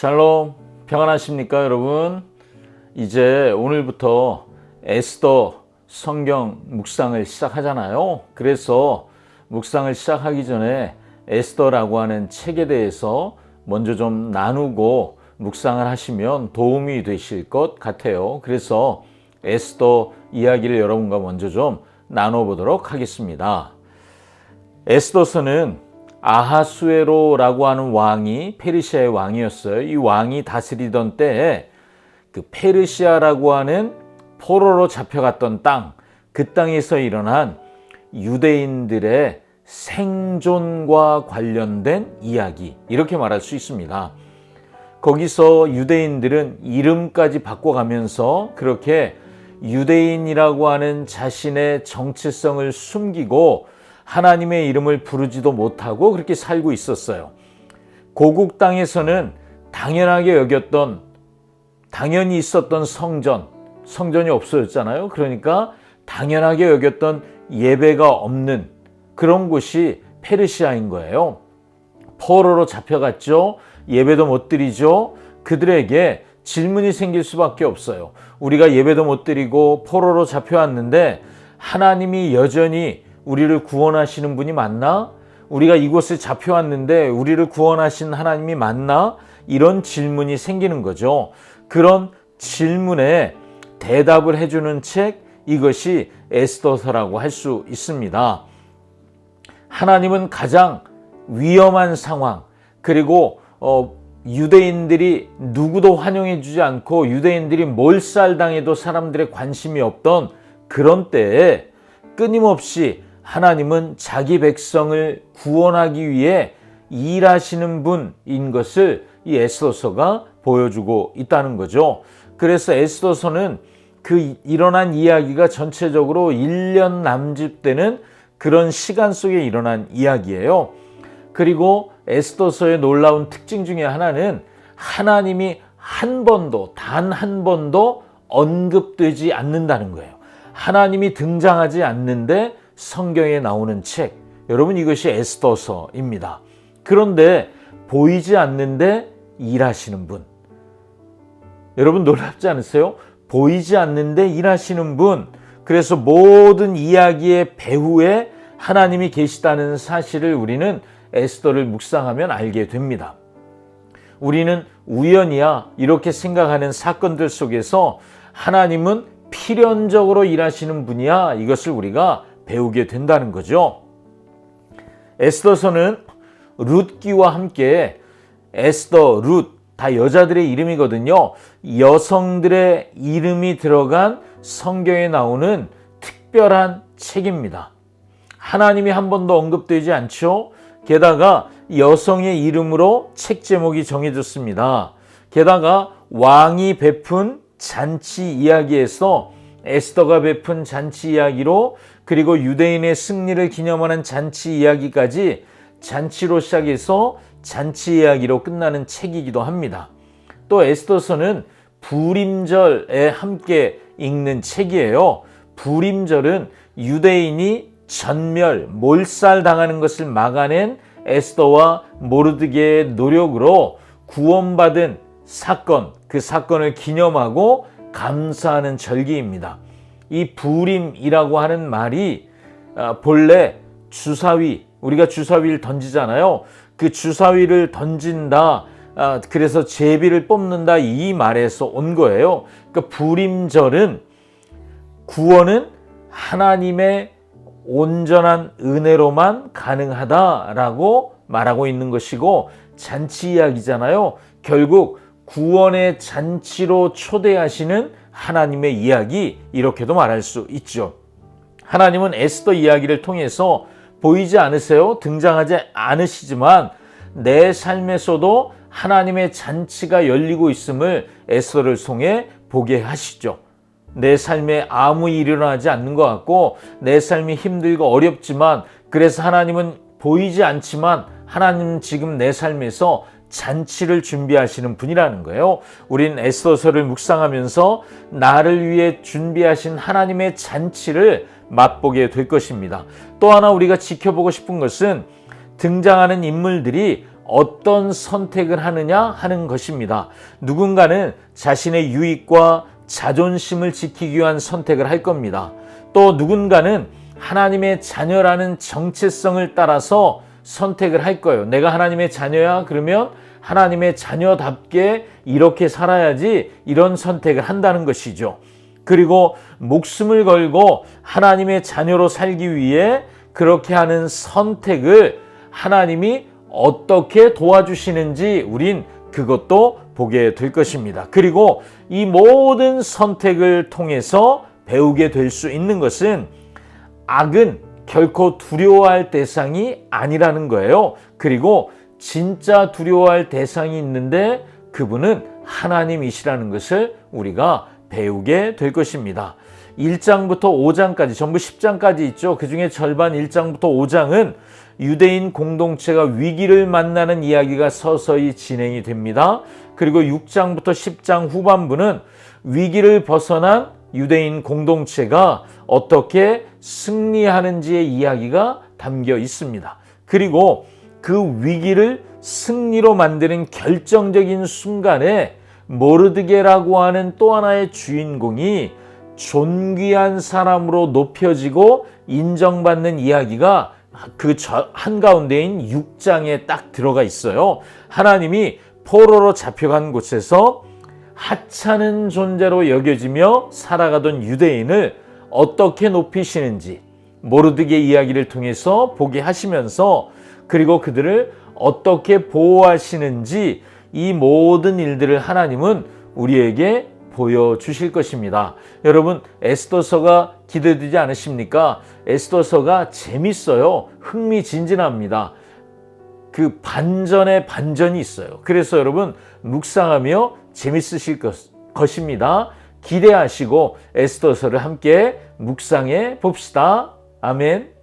샬롬, 평안하십니까 여러분? 이제 오늘부터 에스더 성경 묵상을 시작하잖아요. 그래서 묵상을 시작하기 전에 에스더라고 하는 책에 대해서 먼저 좀 나누고 묵상을 하시면 도움이 되실 것 같아요. 그래서 에스더 이야기를 여러분과 먼저 좀 나눠보도록 하겠습니다. 에스더서는 아하수에로라고 하는 왕이 페르시아의 왕이었어요. 이 왕이 다스리던 때에 그 페르시아라고 하는 포로로 잡혀갔던 땅, 그 땅에서 일어난 유대인들의 생존과 관련된 이야기, 이렇게 말할 수 있습니다. 거기서 유대인들은 이름까지 바꿔가면서 그렇게 유대인이라고 하는 자신의 정체성을 숨기고 하나님의 이름을 부르지도 못하고 그렇게 살고 있었어요. 고국 땅에서는 당연히 있었던 성전이 없어졌잖아요. 그러니까 당연하게 여겼던 예배가 없는 그런 곳이 페르시아인 거예요. 포로로 잡혀갔죠. 예배도 못 드리죠. 그들에게 질문이 생길 수밖에 없어요. 우리가 예배도 못 드리고 포로로 잡혀왔는데 하나님이 여전히 우리를 구원하시는 분이 맞나? 우리가 이곳에 잡혀왔는데 우리를 구원하신 하나님이 맞나? 이런 질문이 생기는 거죠. 그런 질문에 대답을 해주는 책, 이것이 에스더서라고 할 수 있습니다. 하나님은 가장 위험한 상황, 그리고 유대인들이 누구도 환영해 주지 않고 유대인들이 몰살당해도 사람들의 관심이 없던 그런 때에 끊임없이 하나님은 자기 백성을 구원하기 위해 일하시는 분인 것을 이 에스더서가 보여주고 있다는 거죠. 그래서 에스더서는 그 일어난 이야기가 전체적으로 1년 남짓되는 그런 시간 속에 일어난 이야기예요. 그리고 에스더서의 놀라운 특징 중에 하나는 하나님이 단 한 번도 언급되지 않는다는 거예요. 하나님이 등장하지 않는데 성경에 나오는 책, 여러분 이것이 에스더서입니다. 그런데 보이지 않는데 일하시는 분, 여러분 놀랍지 않으세요? 보이지 않는데 일하시는 분, 그래서 모든 이야기의 배후에 하나님이 계시다는 사실을 우리는 에스더를 묵상하면 알게 됩니다. 우리는 우연이야 이렇게 생각하는 사건들 속에서 하나님은 필연적으로 일하시는 분이야, 이것을 우리가 배우게 된다는 거죠. 에스더서는 룻기와 함께, 에스더, 룻 다 여자들의 이름이거든요. 여성들의 이름이 들어간 성경에 나오는 특별한 책입니다. 하나님이 한 번도 언급되지 않죠. 게다가 여성의 이름으로 책 제목이 정해졌습니다. 게다가 왕이 베푼 잔치 이야기에서 에스더가 베푼 잔치 이야기로, 그리고 유대인의 승리를 기념하는 잔치 이야기까지 잔치로 시작해서 잔치 이야기로 끝나는 책이기도 합니다. 또 에스더서는 부림절에 함께 읽는 책이에요. 부림절은 유대인이 몰살당하는 것을 막아낸 에스더와 모르드게의 노력으로 구원받은 사건, 그 사건을 기념하고 감사하는 절기입니다. 이 부림이라고 하는 말이 본래 주사위, 우리가 주사위를 던지잖아요. 그 주사위를 던진다, 그래서 제비를 뽑는다, 이 말에서 온 거예요. 그러니까 부림절은 구원은 하나님의 온전한 은혜로만 가능하다라고 말하고 있는 것이고, 잔치 이야기잖아요. 결국 구원의 잔치로 초대하시는 하나님의 이야기, 이렇게도 말할 수 있죠. 하나님은 에스더 이야기를 통해서 보이지 않으세요? 등장하지 않으시지만 내 삶에서도 하나님의 잔치가 열리고 있음을 에스더를 통해 보게 하시죠. 내 삶에 아무 일이 일어나지 않는 것 같고 내 삶이 힘들고 어렵지만, 그래서 하나님은 보이지 않지만 하나님은 지금 내 삶에서 잔치를 준비하시는 분이라는 거예요. 우린 에스더서를 묵상하면서 나를 위해 준비하신 하나님의 잔치를 맛보게 될 것입니다. 또 하나 우리가 지켜보고 싶은 것은 등장하는 인물들이 어떤 선택을 하느냐 하는 것입니다. 누군가는 자신의 유익과 자존심을 지키기 위한 선택을 할 겁니다. 또 누군가는 하나님의 자녀라는 정체성을 따라서 선택을 할 거예요. 내가 하나님의 자녀야 그러면 하나님의 자녀답게 이렇게 살아야지, 이런 선택을 한다는 것이죠. 그리고 목숨을 걸고 하나님의 자녀로 살기 위해 그렇게 하는 선택을 하나님이 어떻게 도와주시는지 우린 그것도 보게 될 것입니다. 그리고 이 모든 선택을 통해서 배우게 될 수 있는 것은 악은 결코 두려워할 대상이 아니라는 거예요. 그리고 진짜 두려워할 대상이 있는데 그분은 하나님이시라는 것을 우리가 배우게 될 것입니다. 1장부터 5장까지 전부 10장까지 있죠. 그 중에 절반 1장부터 5장은 유대인 공동체가 위기를 만나는 이야기가 서서히 진행이 됩니다. 그리고 6장부터 10장 후반부는 위기를 벗어난 유대인 공동체가 어떻게 승리하는지의 이야기가 담겨 있습니다. 그리고 그 위기를 승리로 만드는 결정적인 순간에 모르드게라고 하는 또 하나의 주인공이 존귀한 사람으로 높여지고 인정받는 이야기가 그 한가운데인 6장에 딱 들어가 있어요. 하나님이 포로로 잡혀간 곳에서 하찮은 존재로 여겨지며 살아가던 유대인을 어떻게 높이시는지 모르드게 이야기를 통해서 보게 하시면서, 그리고 그들을 어떻게 보호하시는지, 이 모든 일들을 하나님은 우리에게 보여주실 것입니다. 여러분, 에스더서가 기대되지 않으십니까? 에스더서가 재밌어요. 흥미진진합니다. 그 반전에 반전이 있어요. 그래서 여러분 묵상하며 재밌으실 것입니다. 기대하시고 에스더서를 함께 묵상해 봅시다. 아멘.